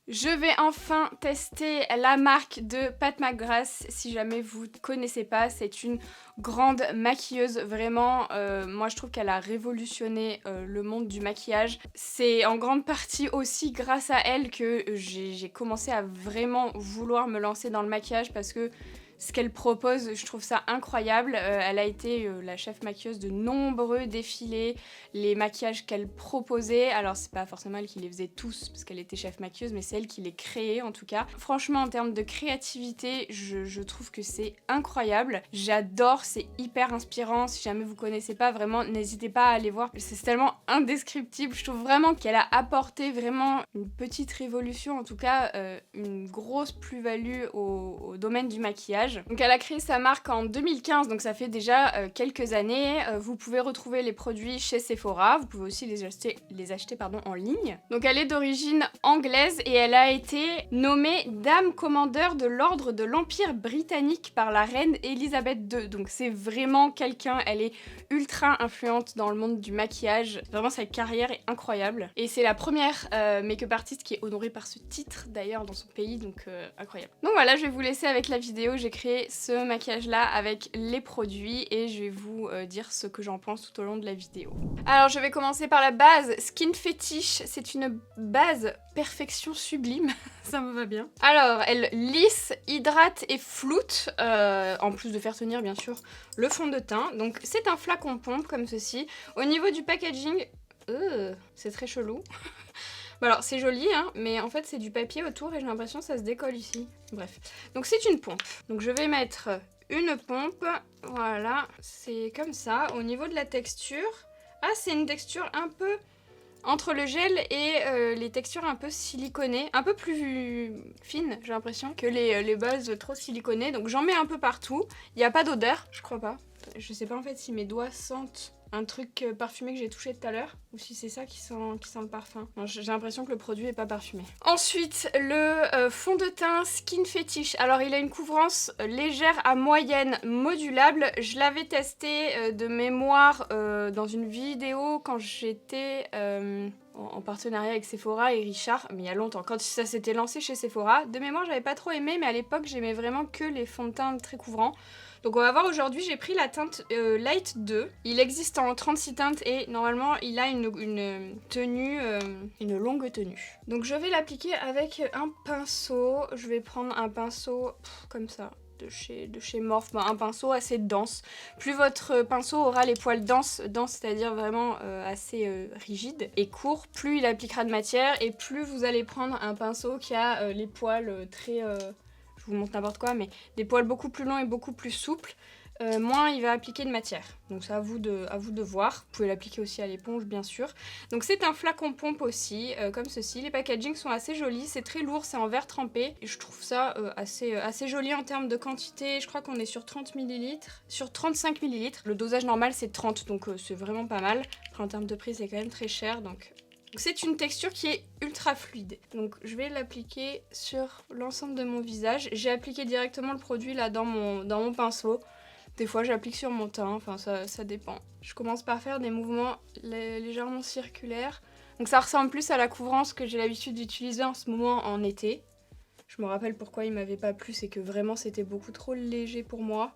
Je vais enfin tester la marque de Pat McGrath. Si jamais vous ne connaissez pas, c'est une grande maquilleuse. Vraiment, moi je trouve qu'elle a révolutionné le monde du maquillage. C'est en grande partie aussi grâce à elle que j'ai commencé à vraiment vouloir me lancer dans le maquillage parce que ce qu'elle propose, je trouve ça incroyable. Elle a été la chef maquilleuse de nombreux défilés, les maquillages qu'elle proposait. Alors c'est pas forcément elle qui les faisait tous parce qu'elle était chef maquilleuse, mais c'est elle qui les créait en tout cas. Franchement, en termes de créativité, je trouve que c'est incroyable. J'adore, c'est hyper inspirant. Si jamais vous connaissez pas, vraiment, n'hésitez pas à aller voir. C'est tellement indescriptible. Je trouve vraiment qu'elle a apporté vraiment une petite révolution, en tout cas une grosse plus-value au domaine du maquillage. Donc elle a créé sa marque en 2015, donc ça fait déjà quelques années. Vous pouvez retrouver les produits chez Sephora, vous pouvez aussi les acheter en ligne. Donc elle est d'origine anglaise et elle a été nommée Dame Commandeur de l'Ordre de l'Empire britannique par la reine Elisabeth II. Donc c'est vraiment quelqu'un, elle est ultra influente dans le monde du maquillage. Vraiment sa carrière est incroyable. Et c'est la première make-up artiste qui est honorée par ce titre d'ailleurs dans son pays, donc incroyable. Donc voilà, je vais vous laisser avec la vidéo. J'ai créé ce maquillage là avec les produits et je vais vous dire ce que j'en pense tout au long de la vidéo. Alors je vais commencer par la base Skin Fetish, c'est une base perfection sublime, ça me va bien. Alors elle lisse, hydrate et floute, en plus de faire tenir bien sûr le fond de teint. Donc c'est un flacon pompe comme ceci. Au niveau du packaging, c'est très chelou. Bon alors c'est joli hein, mais en fait c'est du papier autour et j'ai l'impression que ça se décolle ici. Bref, donc c'est une pompe. Donc je vais mettre une pompe, voilà, c'est comme ça. Au niveau de la texture, c'est une texture un peu entre le gel et les textures un peu siliconées, un peu plus fines j'ai l'impression que les bases trop siliconées. Donc j'en mets un peu partout, il n'y a pas d'odeur, je crois pas. Je sais pas en fait si mes doigts sentent un truc parfumé que j'ai touché tout à l'heure ou si c'est ça qui sent le parfum. J'ai l'impression que le produit est pas parfumé. Ensuite, le fond de teint Skin Fetish. Alors il a une couvrance légère à moyenne modulable. Je l'avais testé de mémoire dans une vidéo quand j'étais en partenariat avec Sephora et Richard, mais il y a longtemps, quand ça s'était lancé chez Sephora. De mémoire, j'avais pas trop aimé, mais à l'époque, j'aimais vraiment que les fonds de teint très couvrants. Donc on va voir aujourd'hui, j'ai pris la teinte Light 2. Il existe en 36 teintes et normalement il a une tenue, une longue tenue. Donc je vais l'appliquer avec un pinceau. Je vais prendre un pinceau comme ça. De chez Morphe, un pinceau assez dense. Plus votre pinceau aura les poils denses c'est-à-dire vraiment assez rigides et courts, plus il appliquera de matière et plus vous allez prendre un pinceau qui a les poils très... je vous montre n'importe quoi, mais des poils beaucoup plus longs et beaucoup plus souples, moins il va appliquer de matière. Donc c'est à vous de voir. Vous pouvez l'appliquer aussi à l'éponge bien sûr. Donc c'est un flacon pompe aussi, comme ceci. Les packagings sont assez jolis, c'est très lourd, c'est en verre trempé. Et je trouve ça assez joli en termes de quantité. Je crois qu'on est sur 30 ml, sur 35 ml. Le dosage normal c'est 30, donc c'est vraiment pas mal. Après en termes de prix c'est quand même très cher, donc... C'est une texture qui est ultra fluide. Donc je vais l'appliquer sur l'ensemble de mon visage. J'ai appliqué directement le produit là dans mon pinceau. Des fois j'applique sur mon teint, enfin ça dépend. Je commence par faire des mouvements légèrement circulaires. Donc ça ressemble plus à la couvrance que j'ai l'habitude d'utiliser en ce moment en été. Je me rappelle pourquoi il m'avait pas plu, c'est que vraiment c'était beaucoup trop léger pour moi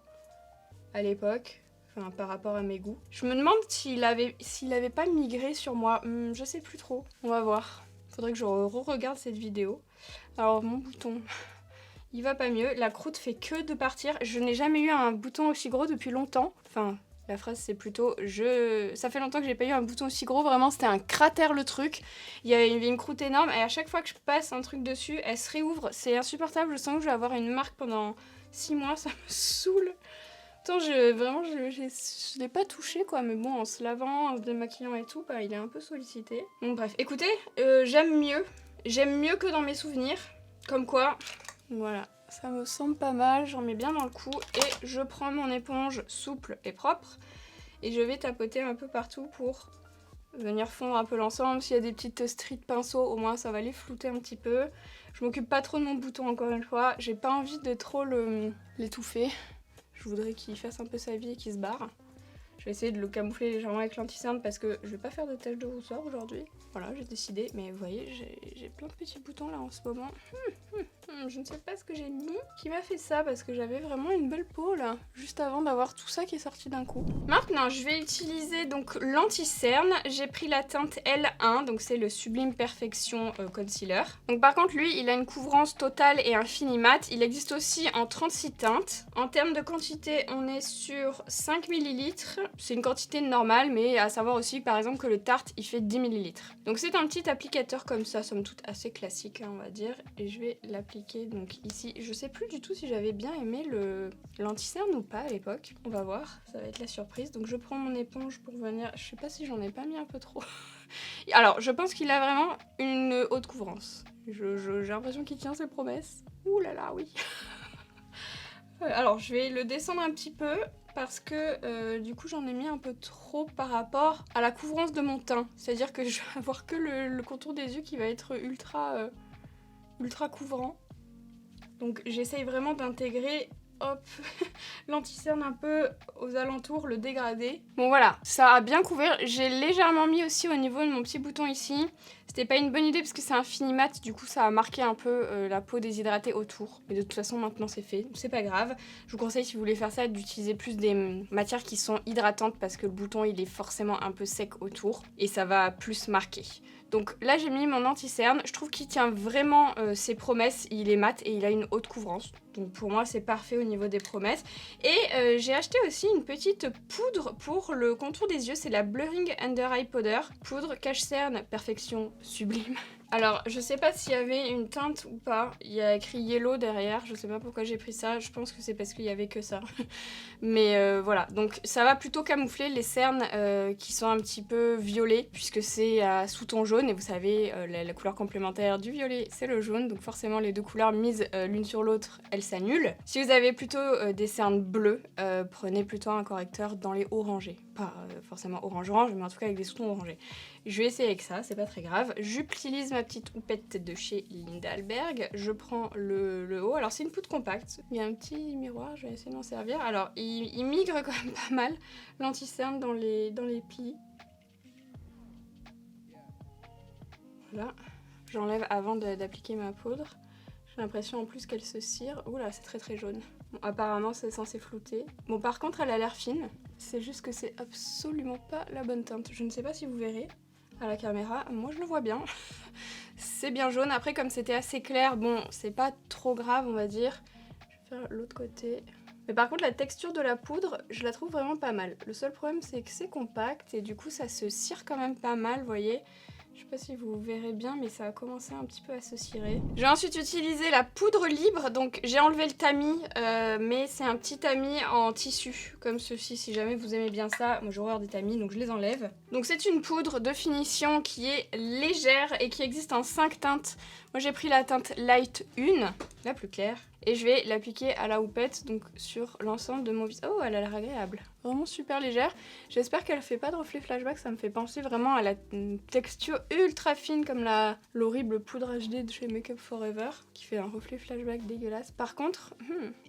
à l'époque. Enfin, par rapport à mes goûts. Je me demande s'il avait pas migré sur moi. Je sais plus trop. On va voir. Faudrait que je re-regarde cette vidéo. Alors, mon bouton, il va pas mieux. La croûte fait que de partir. Je n'ai jamais eu un bouton aussi gros depuis longtemps. Enfin, la phrase c'est plutôt ça fait longtemps que j'ai pas eu un bouton aussi gros. Vraiment, c'était un cratère le truc. Il y avait une croûte énorme et à chaque fois que je passe un truc dessus, elle se réouvre. C'est insupportable. Je sens que je vais avoir une marque pendant 6 mois. Ça me saoule. Attends, je l'ai pas touché quoi, mais bon, en se lavant, en se démaquillant et tout, il est un peu sollicité. Donc bref, écoutez, j'aime mieux que dans mes souvenirs, comme quoi, voilà, ça me semble pas mal, j'en mets bien dans le cou, et je prends mon éponge souple et propre, et je vais tapoter un peu partout pour venir fondre un peu l'ensemble. S'il y a des petites stries de pinceau, au moins ça va les flouter un petit peu. Je m'occupe pas trop de mon bouton encore une fois, j'ai pas envie de trop l'étouffer. Je voudrais qu'il fasse un peu sa vie et qu'il se barre. Je vais essayer de le camoufler légèrement avec l'anti-cerne parce que je vais pas faire de taches de rousseur aujourd'hui. Voilà, j'ai décidé. Mais vous voyez, j'ai plein de petits boutons là en ce moment. Je ne sais pas ce que j'ai mis qui m'a fait ça parce que j'avais vraiment une belle peau là, juste avant d'avoir tout ça qui est sorti d'un coup. Maintenant, je vais utiliser donc l'anti-cerne. J'ai pris la teinte L1, donc c'est le Sublime Perfection Concealer. Donc par contre, lui, il a une couvrance totale et un fini mat. Il existe aussi en 36 teintes. En termes de quantité, on est sur 5 ml. C'est une quantité normale, mais à savoir aussi par exemple que le Tarte, il fait 10 ml. Donc c'est un petit applicateur comme ça, somme toute assez classique, hein, on va dire. Et je vais l'appliquer donc ici. Je sais plus du tout si j'avais bien aimé l'anti-cerne ou pas à l'époque. On va voir, ça va être la surprise. Donc je prends mon éponge pour venir... Je sais pas si j'en ai pas mis un peu trop. Alors, je pense qu'il a vraiment une haute couvrance. J'ai l'impression qu'il tient ses promesses. Ouh là là, oui. Alors, je vais le descendre un petit peu parce que du coup, j'en ai mis un peu trop par rapport à la couvrance de mon teint. C'est-à-dire que je vais avoir que le contour des yeux qui va être ultra couvrant. Donc, j'essaye vraiment d'intégrer... Hop, l'anti-cerne un peu aux alentours, le dégradé. Bon voilà, ça a bien couvert. J'ai légèrement mis aussi au niveau de mon petit bouton ici. C'était pas une bonne idée parce que c'est un fini mat, du coup ça a marqué un peu la peau déshydratée autour. Mais de toute façon maintenant c'est fait, c'est pas grave. Je vous conseille si vous voulez faire ça d'utiliser plus des matières qui sont hydratantes parce que le bouton il est forcément un peu sec autour et ça va plus marquer. Donc là j'ai mis mon anti-cerne, je trouve qu'il tient vraiment ses promesses, il est mat et il a une haute couvrance. Donc pour moi c'est parfait au niveau des promesses. Et j'ai acheté aussi une petite poudre pour le contour des yeux, c'est la Blurring Under Eye Powder. Poudre cache-cerne Perfection Sublime. Alors, je sais pas s'il y avait une teinte ou pas. Il y a écrit yellow derrière. Je sais pas pourquoi j'ai pris ça. Je pense que c'est parce qu'il y avait que ça. Mais voilà. Donc, ça va plutôt camoufler les cernes qui sont un petit peu violets, puisque c'est sous ton jaune. Et vous savez, la couleur complémentaire du violet, c'est le jaune. Donc, forcément, les deux couleurs mises l'une sur l'autre, elles s'annulent. Si vous avez plutôt des cernes bleues, prenez plutôt un correcteur dans les orangés. Pas forcément orange-orange, mais en tout cas avec des sous-tons orangés. Je vais essayer avec ça, c'est pas très grave. J'utilise ma petite houppette de chez Linda Alberg. Je prends le haut. Alors c'est une poudre compacte. Il y a un petit miroir, je vais essayer de m'en servir. Alors il migre quand même pas mal l'anti-cerne dans les plis. Voilà. J'enlève avant d'appliquer ma poudre. J'ai l'impression en plus qu'elle se cire. Oula, c'est très jaune. Bon, apparemment c'est censé flouter. Bon, par contre elle a l'air fine. C'est juste que c'est absolument pas la bonne teinte. Je ne sais pas si vous verrez à la caméra. Moi je le vois bien. C'est bien jaune. Après comme c'était assez clair, bon c'est pas trop grave on va dire. Je vais faire l'autre côté. Mais par contre la texture de la poudre, je la trouve vraiment pas mal. Le seul problème c'est que c'est compact et du coup ça se cire quand même pas mal, vous voyez. Je sais pas si vous verrez bien, mais ça a commencé un petit peu à se cirer. J'ai ensuite utilisé la poudre libre, donc j'ai enlevé le tamis, mais c'est un petit tamis en tissu, comme ceci, si jamais vous aimez bien ça. Moi j'ai horreur des tamis, donc je les enlève. Donc c'est une poudre de finition qui est légère et qui existe en 5 teintes. Moi j'ai pris la teinte Light 1, la plus claire. Et je vais l'appliquer à la houppette, donc sur l'ensemble de mon visage. Oh, elle a l'air agréable. Vraiment super légère. J'espère qu'elle fait pas de reflet flashback, ça me fait penser vraiment à la texture ultra fine comme l'horrible poudre HD de chez Make Up Forever, qui fait un reflet flashback dégueulasse. Par contre,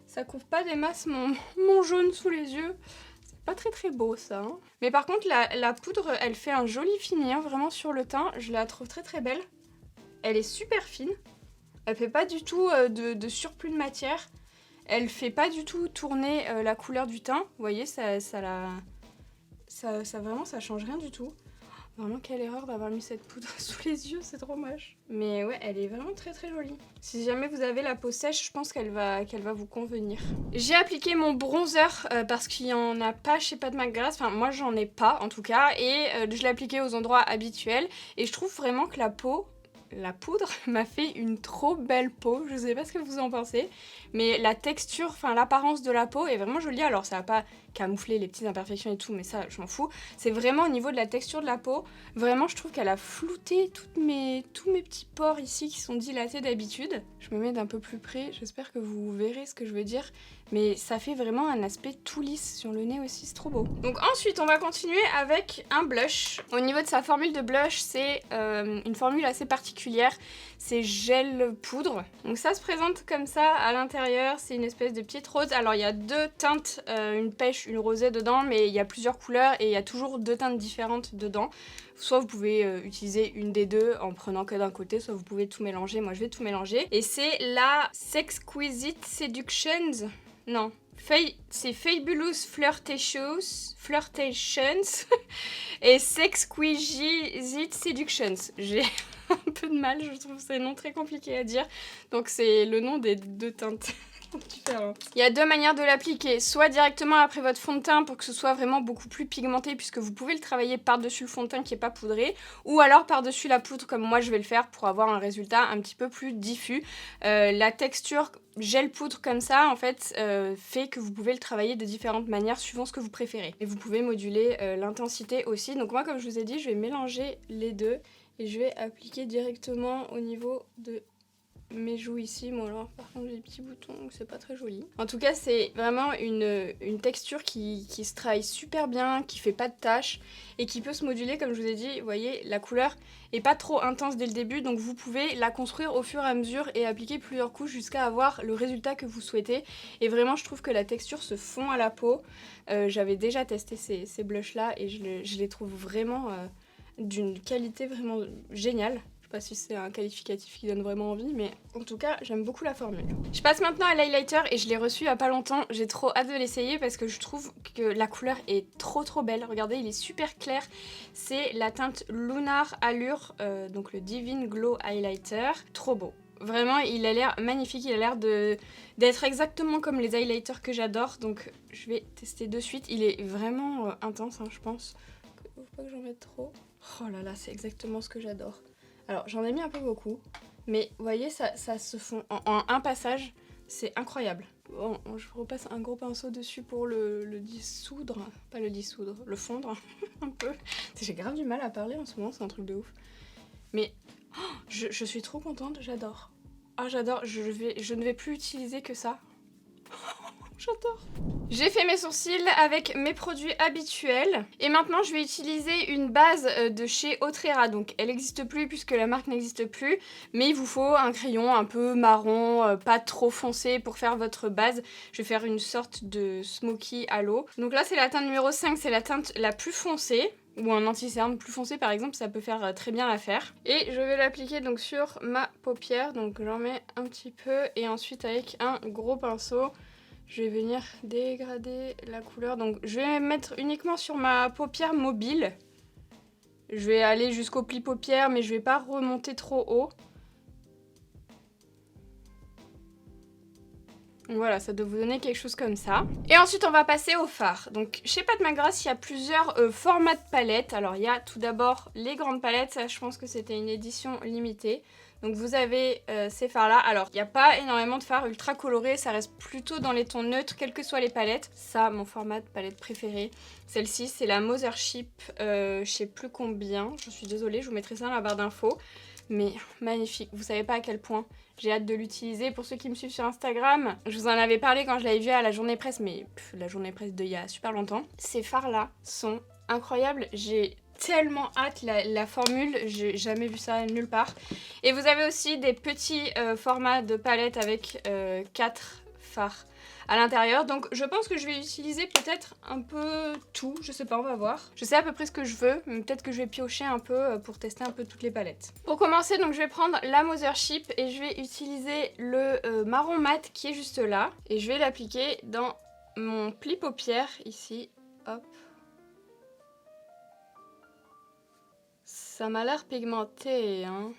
ça couvre pas des masses mon jaune sous les yeux. C'est pas très beau ça. Hein. Mais par contre, la poudre, elle fait un joli fini, hein, vraiment sur le teint. Je la trouve très belle. Elle est super fine. Elle fait pas du tout de surplus de matière. Elle fait pas du tout tourner la couleur du teint. Vous voyez, ça vraiment, ça change rien du tout. Vraiment, quelle erreur d'avoir mis cette poudre sous les yeux, c'est trop moche. Mais ouais, elle est vraiment très jolie. Si jamais vous avez la peau sèche, je pense qu'elle va vous convenir. J'ai appliqué mon bronzer parce qu'il y en a pas chez Pat McGrath. Enfin, moi, j'en ai pas en tout cas. Et je l'ai appliqué aux endroits habituels. Et je trouve vraiment que la poudre m'a fait une trop belle peau, je sais pas ce que vous en pensez, mais la texture, enfin l'apparence de la peau est vraiment jolie. Alors ça va pas camoufler les petites imperfections et tout, mais ça je m'en fous. C'est vraiment au niveau de la texture de la peau, vraiment je trouve qu'elle a flouté tous mes petits pores ici qui sont dilatés d'habitude. Je me mets d'un peu plus près, j'espère que vous verrez ce que je veux dire, mais ça fait vraiment un aspect tout lisse sur le nez aussi, c'est trop beau. Donc ensuite on va continuer avec un blush. Au niveau de sa formule de blush, c'est une formule assez particulière, c'est gel poudre. Donc ça se présente comme ça à l'intérieur, c'est une espèce de petite rose. Alors il y a deux teintes, une pêche blush, une rosée dedans, mais il y a plusieurs couleurs et il y a toujours 2 teintes différentes dedans. Soit vous pouvez utiliser une des deux en prenant que d'un côté, soit vous pouvez tout mélanger. Moi je vais tout mélanger. Et c'est la Sexquisite Seductions. Non. C'est Fabulous Flirtations et Sexquisite Seductions. J'ai un peu de mal, je trouve ces noms très compliqués à dire. Donc c'est le nom des 2 teintes. Il y a 2 manières de l'appliquer, soit directement après votre fond de teint pour que ce soit vraiment beaucoup plus pigmenté puisque vous pouvez le travailler par-dessus le fond de teint qui n'est pas poudré, ou alors par-dessus la poudre comme moi je vais le faire pour avoir un résultat un petit peu plus diffus. La texture gel poudre comme ça en fait fait que vous pouvez le travailler de différentes manières suivant ce que vous préférez. Et vous pouvez moduler l'intensité aussi. Donc moi comme je vous ai dit je vais mélanger les deux et je vais appliquer directement au niveau de mes joues ici. Bon alors par contre j'ai des petits boutons donc c'est pas très joli. En tout cas c'est vraiment une texture qui se travaille super bien, qui fait pas de taches et qui peut se moduler comme je vous ai dit. Vous voyez la couleur est pas trop intense dès le début donc vous pouvez la construire au fur et à mesure et appliquer plusieurs couches jusqu'à avoir le résultat que vous souhaitez. Et vraiment je trouve que la texture se fond à la peau. J'avais déjà testé ces blushs là et je les trouve vraiment d'une qualité vraiment géniale. Je sais pas si c'est un qualificatif qui donne vraiment envie, mais en tout cas, j'aime beaucoup la formule. Je passe maintenant à l'highlighter et je l'ai reçu il y a pas longtemps. J'ai trop hâte de l'essayer parce que je trouve que la couleur est trop belle. Regardez, il est super clair. C'est la teinte Lunar Allure, donc le Divine Glow Highlighter. Trop beau. Vraiment, il a l'air magnifique. Il a l'air d'être exactement comme les highlighters que j'adore. Donc, je vais tester de suite. Il est vraiment intense, hein, je pense. Faut pas que j'en mette trop. Oh là là, c'est exactement ce que j'adore. Alors j'en ai mis un peu beaucoup, mais vous voyez ça se fond en un passage, c'est incroyable. Bon, je repasse un gros pinceau dessus pour le dissoudre, pas le dissoudre, le fondre un peu. J'ai grave du mal à parler en ce moment, c'est un truc de ouf. Mais oh, je suis trop contente, j'adore. Ah j'adore, je ne vais plus utiliser que ça. J'adore. J'ai fait mes sourcils avec mes produits habituels et maintenant je vais utiliser une base de chez Otrera. Donc elle n'existe plus puisque la marque n'existe plus, mais il vous faut un crayon un peu marron, pas trop foncé pour faire votre base. Je vais faire une sorte de smoky à l'eau. Donc là c'est la teinte numéro 5, c'est la teinte la plus foncée. Ou un anti-cerne plus foncé par exemple, ça peut faire très bien l'affaire. Et je vais l'appliquer donc sur ma paupière, donc j'en mets un petit peu et ensuite avec un gros pinceau, je vais venir dégrader la couleur. Donc je vais mettre uniquement sur ma paupière mobile. Je vais aller jusqu'au pli paupière mais je vais pas remonter trop haut. Voilà, ça doit vous donner quelque chose comme ça. Et ensuite, on va passer au fard. Donc, chez Pat McGrath, il y a plusieurs formats de palettes. Alors, il y a tout d'abord les grandes palettes. Ça, je pense que c'était une édition limitée. Donc, vous avez ces fards-là. Alors, il n'y a pas énormément de fards ultra colorés. Ça reste plutôt dans les tons neutres, quelles que soient les palettes. Ça, mon format de palette préféré. Celle-ci, c'est la Mothership, je sais plus combien. Je suis désolée, je vous mettrai ça dans la barre d'infos. Mais magnifique, vous savez pas à quel point j'ai hâte de l'utiliser. Pour ceux qui me suivent sur Instagram, je vous en avais parlé quand je l'avais vu à la journée presse, mais la journée presse d'il y a super longtemps. Ces fards-là sont incroyables, j'ai tellement hâte, la formule, j'ai jamais vu ça nulle part. Et vous avez aussi des petits formats de palettes avec 4 fards à l'intérieur, donc je pense que je vais utiliser peut-être un peu tout, je sais pas, on va voir. Je sais à peu près ce que je veux, mais peut-être que je vais piocher un peu pour tester un peu toutes les palettes. Pour commencer, donc je vais prendre la Mothership et je vais utiliser le marron mat qui est juste là. Et je vais l'appliquer dans mon pli paupière ici, hop. Ça m'a l'air pigmenté, hein.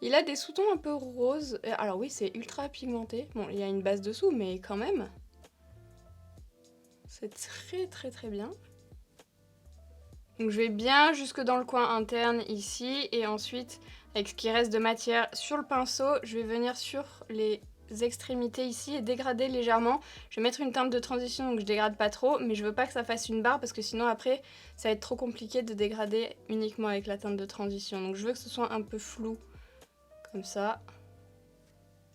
Il a des sous-tons un peu roses. Alors oui, c'est ultra pigmenté. Bon, il y a une base dessous, mais quand même. C'est très bien. Donc je vais bien jusque dans le coin interne ici. Et ensuite, avec ce qui reste de matière sur le pinceau, je vais venir sur les extrémités ici et dégrader légèrement. Je vais mettre une teinte de transition, donc je dégrade pas trop. Mais je veux pas que ça fasse une barre parce que sinon après, ça va être trop compliqué de dégrader uniquement avec la teinte de transition. Donc je veux que ce soit un peu flou. Comme ça.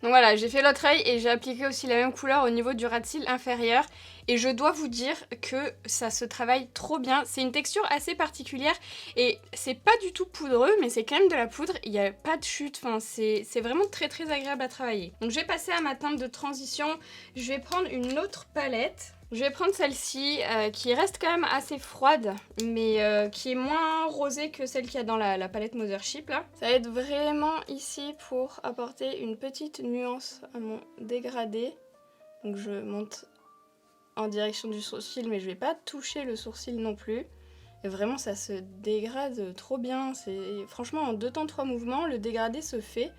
Donc voilà, j'ai fait l'autre œil et j'ai appliqué aussi la même couleur au niveau du ras de cils inférieur. Et je dois vous dire que ça se travaille trop bien. C'est une texture assez particulière et c'est pas du tout poudreux, mais c'est quand même de la poudre. Il n'y a pas de chute, enfin, c'est vraiment très très agréable à travailler. Donc je vais passer à ma teinte de transition. Je vais prendre une autre palette. Je vais prendre celle-ci qui reste quand même assez froide, mais qui est moins rosée que celle qu'il y a dans la palette Mothership là. Ça va être vraiment ici pour apporter une petite nuance à mon dégradé. Donc je monte en direction du sourcil, mais je vais pas toucher le sourcil non plus. Et vraiment ça se dégrade trop bien. Franchement en 2 temps 3 mouvements, le dégradé se fait.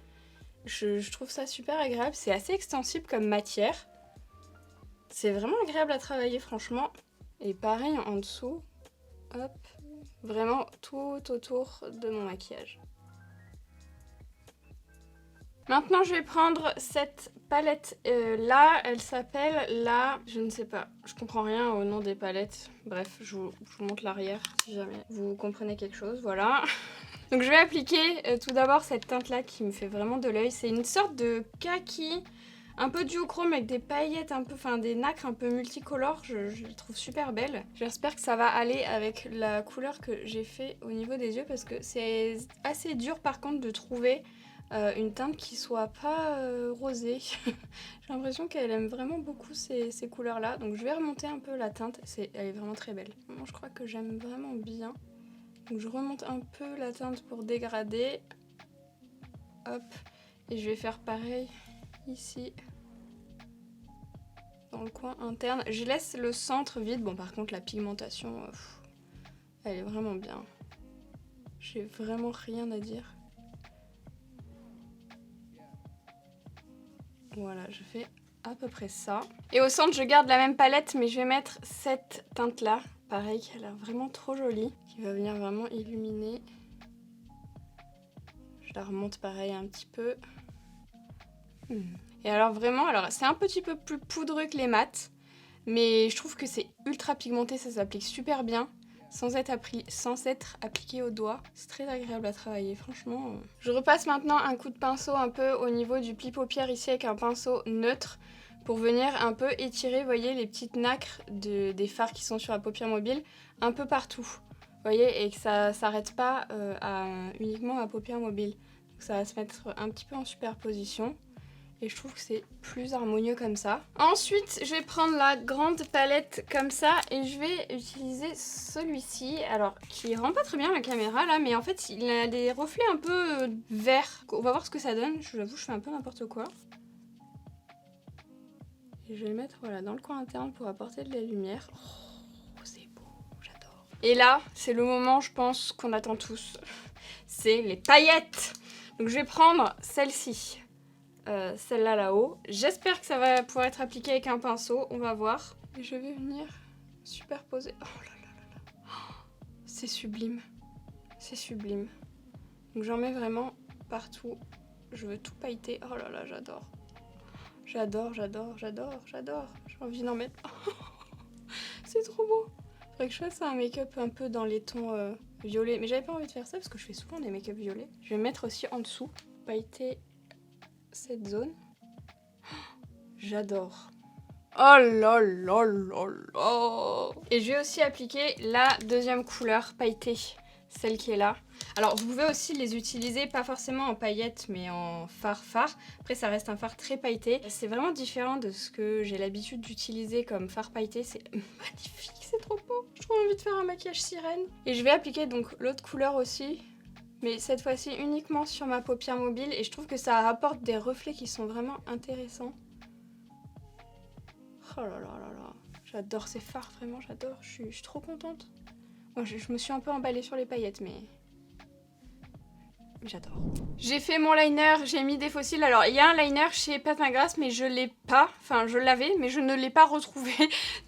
Je trouve ça super agréable. C'est assez extensible comme matière. C'est vraiment agréable à travailler franchement. Et pareil en dessous, hop, vraiment tout autour de mon maquillage. Maintenant je vais prendre cette palette là, elle s'appelle la... Je ne sais pas, je comprends rien au nom des palettes. Bref, je vous montre l'arrière si jamais vous comprenez quelque chose, voilà. Donc je vais appliquer tout d'abord cette teinte là qui me fait vraiment de l'œil. C'est une sorte de kaki, un peu duochrome avec des paillettes un peu, enfin des nacres un peu multicolores. Je la trouve super belle. J'espère que ça va aller avec la couleur que j'ai fait au niveau des yeux parce que c'est assez dur par contre de trouver une teinte qui soit pas rosée. J'ai l'impression qu'elle aime vraiment beaucoup ces couleurs là. Donc je vais remonter un peu la teinte. Elle est vraiment très belle. Moi je crois que j'aime vraiment bien. Donc je remonte un peu la teinte pour dégrader. Hop. Et je vais faire pareil ici. Dans le coin interne. Je laisse le centre vide. Bon par contre la pigmentation, elle est vraiment bien. J'ai vraiment rien à dire. Voilà, je fais à peu près ça. Et au centre, je garde la même palette, mais je vais mettre cette teinte-là. Pareil, qui a l'air vraiment trop jolie. Qui va venir vraiment illuminer. Je la remonte pareil un petit peu. Et alors vraiment, c'est un petit peu plus poudreux que les mats. Mais je trouve que c'est ultra pigmenté, ça s'applique super bien. Sans être appliqué au doigt. C'est très agréable à travailler, franchement. Je repasse maintenant un coup de pinceau un peu au niveau du pli paupière ici avec un pinceau neutre pour venir un peu étirer, vous voyez, les petites nacres des fards qui sont sur la paupière mobile un peu partout. Vous voyez, et que ça s'arrête pas uniquement à paupière mobile. Donc ça va se mettre un petit peu en superposition. Et je trouve que c'est plus harmonieux comme ça. Ensuite, je vais prendre la grande palette comme ça et je vais utiliser celui-ci. Alors, qui rend pas très bien la caméra là, mais en fait, il a des reflets un peu verts. On va voir ce que ça donne. Je vous avoue, je fais un peu n'importe quoi. Et je vais le mettre voilà, dans le coin interne pour apporter de la lumière. Oh, c'est beau, j'adore. Et là, c'est le moment, je pense, qu'on attend tous. C'est les paillettes. Donc, je vais prendre celle-ci. Celle-là là-haut. J'espère que ça va pouvoir être appliqué avec un pinceau, on va voir. Et je vais venir superposer. Oh là là là là. Oh, c'est sublime. C'est sublime. Donc j'en mets vraiment partout. Je veux tout pailleter. Oh là là, j'adore. J'adore, j'adore, j'adore, j'adore. J'ai envie d'en mettre. C'est trop beau. Faudrait que je fasse un make-up un peu dans les tons violets. Mais j'avais pas envie de faire ça parce que je fais souvent des make-up violets. Je vais mettre aussi en dessous. Pailleter cette zone. J'adore. Oh là là là là. Et je vais aussi appliquer la deuxième couleur pailletée, celle qui est là. Alors vous pouvez aussi les utiliser, pas forcément en paillettes, mais en fard. Après ça reste un fard très pailleté. C'est vraiment différent de ce que j'ai l'habitude d'utiliser comme fard pailleté. C'est magnifique, c'est trop beau. J'ai trop envie de faire un maquillage sirène. Et je vais appliquer donc l'autre couleur aussi. Mais cette fois-ci uniquement sur ma paupière mobile et je trouve que ça apporte des reflets qui sont vraiment intéressants. Oh là là là là, j'adore ces fards, vraiment j'adore, je suis trop contente. Moi je me suis un peu emballée sur les paillettes mais j'adore. J'ai fait mon liner, j'ai mis des fossiles. Alors il y a un liner chez Pat McGrath mais je l'ai pas, enfin je l'avais mais je ne l'ai pas retrouvé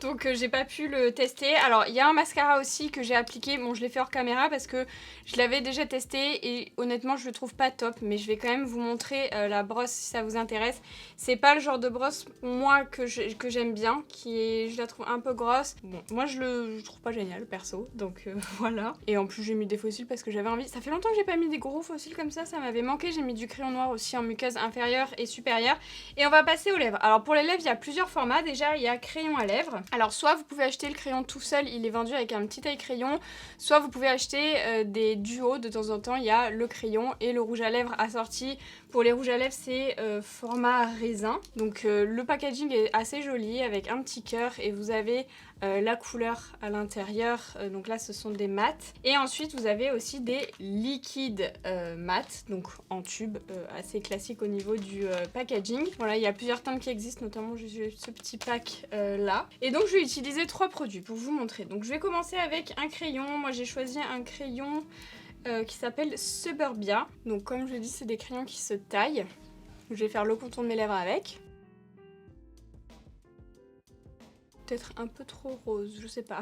donc j'ai pas pu le tester. Alors il y a un mascara aussi que j'ai appliqué, bon je l'ai fait hors caméra parce que je l'avais déjà testé et honnêtement je le trouve pas top, mais je vais quand même vous montrer la brosse si ça vous intéresse. C'est pas le genre de brosse moi que j'aime bien, je la trouve un peu grosse. Bon moi je trouve pas génial perso donc voilà. Et en plus j'ai mis des fossiles parce que j'avais envie, ça fait longtemps que j'ai pas mis des gros fossiles style comme ça m'avait manqué. J'ai mis du crayon noir aussi en muqueuse inférieure et supérieure. Et on va passer aux lèvres. Alors pour les lèvres, il y a plusieurs formats. Déjà, il y a crayon à lèvres. Alors soit vous pouvez acheter le crayon tout seul, il est vendu avec un petit taille crayon. Soit vous pouvez acheter des duos. De temps en temps, il y a le crayon et le rouge à lèvres assorti. Pour les rouges à lèvres, c'est format raisin. Donc le packaging est assez joli avec un petit cœur et vous avez la couleur à l'intérieur. Donc là, ce sont des mats. Et ensuite, vous avez aussi des liquides mat, donc en tube, assez classique au niveau du packaging. Voilà, il y a plusieurs teintes qui existent, notamment j'ai ce petit pack là. Et donc je vais utiliser 3 produits pour vous montrer. Donc je vais commencer avec un crayon. Moi j'ai choisi un crayon qui s'appelle Suburbia. Donc comme je l'ai dit, c'est des crayons qui se taillent. Je vais faire le contour de mes lèvres avec. Peut-être un peu trop rose, je sais pas.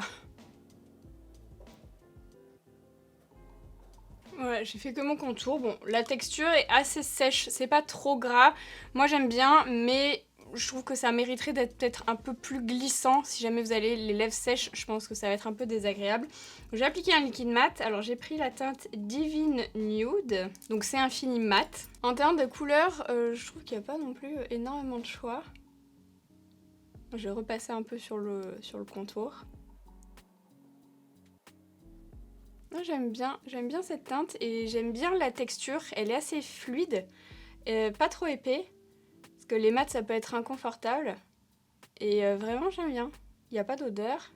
Voilà, j'ai fait que mon contour. Bon, la texture est assez sèche, c'est pas trop gras. Moi j'aime bien, mais je trouve que ça mériterait d'être peut-être un peu plus glissant. Si jamais vous avez les lèvres sèches, je pense que ça va être un peu désagréable. J'ai appliqué un liquide mat. Alors j'ai pris la teinte Divine Nude. Donc c'est un fini mat. En termes de couleur, je trouve qu'il n'y a pas non plus énormément de choix. Je vais repasser un peu sur le contour. J'aime bien cette teinte et j'aime bien la texture. Elle est assez fluide, pas trop épais. Parce que les mats ça peut être inconfortable. Et vraiment j'aime bien. Il n'y a pas d'odeur.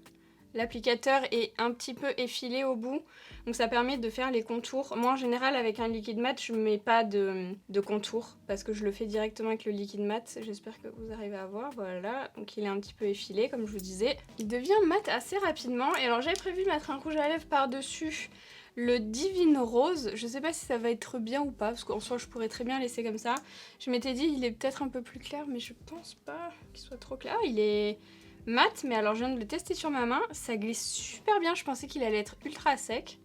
L'applicateur est un petit peu effilé au bout. Donc ça permet de faire les contours. Moi en général avec un liquide mat je ne mets pas de contour. Parce que je le fais directement avec le liquide mat. J'espère que vous arrivez à voir. Voilà. Donc il est un petit peu effilé comme je vous disais. Il devient mat assez rapidement. Et alors j'avais prévu de mettre un rouge à lèvres par-dessus. Le Divine Rose, je sais pas si ça va être bien ou pas, parce qu'en soi je pourrais très bien laisser comme ça. Je m'étais dit il est peut-être un peu plus clair, mais je pense pas qu'il soit trop clair. Il est mat, mais alors je viens de le tester sur ma main, ça glisse super bien, je pensais qu'il allait être ultra sec.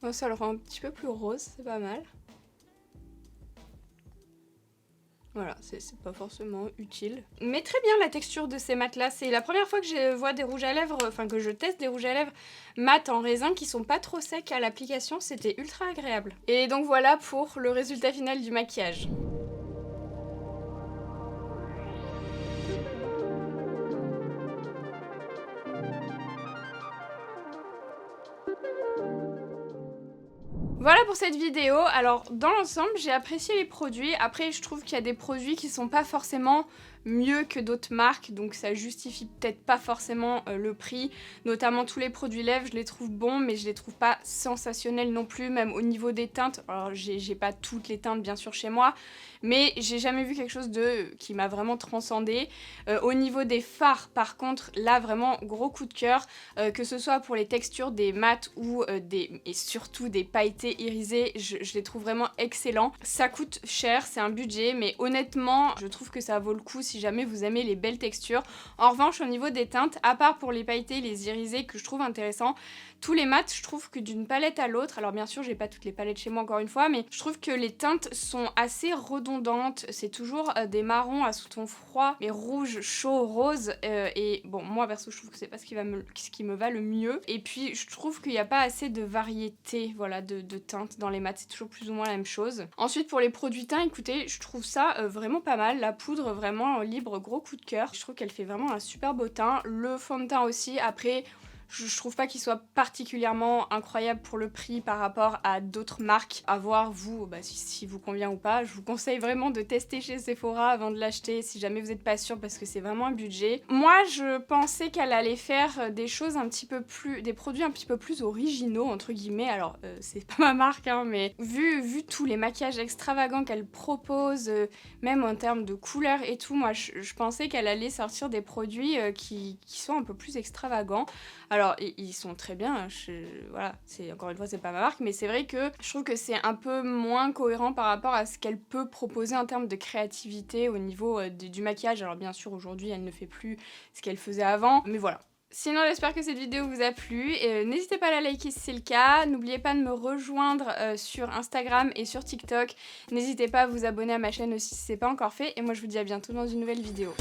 Bon, ça le rend un petit peu plus rose, c'est pas mal. Voilà, c'est pas forcément utile. Mais très bien la texture de ces mats là. C'est la première fois que je vois des rouges à lèvres, enfin que je teste des rouges à lèvres mat en raisin qui sont pas trop secs à l'application. C'était ultra agréable. Et donc voilà pour le résultat final du maquillage. Voilà pour cette vidéo. Alors dans l'ensemble j'ai apprécié les produits. Après je trouve qu'il y a des produits qui sont pas forcément mieux que d'autres marques, donc ça justifie peut-être pas forcément le prix. Notamment tous les produits lèvres, je les trouve bons, mais je les trouve pas sensationnels non plus, même au niveau des teintes. Alors j'ai pas toutes les teintes bien sûr chez moi, mais j'ai jamais vu quelque chose qui m'a vraiment transcendé. Au niveau des fards par contre, là vraiment gros coup de cœur, que ce soit pour les textures des mats ou et surtout des pailletés irisés, je les trouve vraiment excellents. Ça coûte cher, c'est un budget, mais honnêtement je trouve que ça vaut le coup si jamais vous aimez les belles textures. En revanche au niveau des teintes, à part pour les pailletés, les irisés que je trouve intéressants, tous les mats, je trouve que d'une palette à l'autre, alors bien sûr j'ai pas toutes les palettes chez moi encore une fois, mais je trouve que les teintes sont assez redondantes. C'est toujours des marrons à sous-ton froid, mais rouge, chaud, rose, et bon moi perso je trouve que c'est pas ce qui me va le mieux. Et puis je trouve qu'il n'y a pas assez de variété, voilà, de teintes dans les mats, c'est toujours plus ou moins la même chose. Ensuite pour les produits teints, écoutez, je trouve ça vraiment pas mal. La poudre vraiment libre, gros coup de cœur. Je trouve qu'elle fait vraiment un super beau teint. Le fond de teint aussi, après je trouve pas qu'il soit particulièrement incroyable pour le prix par rapport à d'autres marques. À voir vous, si vous convient ou pas. Je vous conseille vraiment de tester chez Sephora avant de l'acheter si jamais vous n'êtes pas sûr, parce que c'est vraiment un budget. Moi je pensais qu'elle allait faire des choses un petit peu plus, des produits un petit peu plus originaux entre guillemets. Alors c'est pas ma marque hein, mais vu tous les maquillages extravagants qu'elle propose, même en termes de couleurs et tout, moi je pensais qu'elle allait sortir des produits qui sont un peu plus extravagants. Alors ils sont très bien, voilà, encore une fois c'est pas ma marque, mais c'est vrai que je trouve que c'est un peu moins cohérent par rapport à ce qu'elle peut proposer en termes de créativité au niveau du maquillage. Alors bien sûr aujourd'hui elle ne fait plus ce qu'elle faisait avant, mais voilà. Sinon j'espère que cette vidéo vous a plu, n'hésitez pas à la liker si c'est le cas, n'oubliez pas de me rejoindre sur Instagram et sur TikTok, n'hésitez pas à vous abonner à ma chaîne aussi si c'est pas encore fait, et moi je vous dis à bientôt dans une nouvelle vidéo.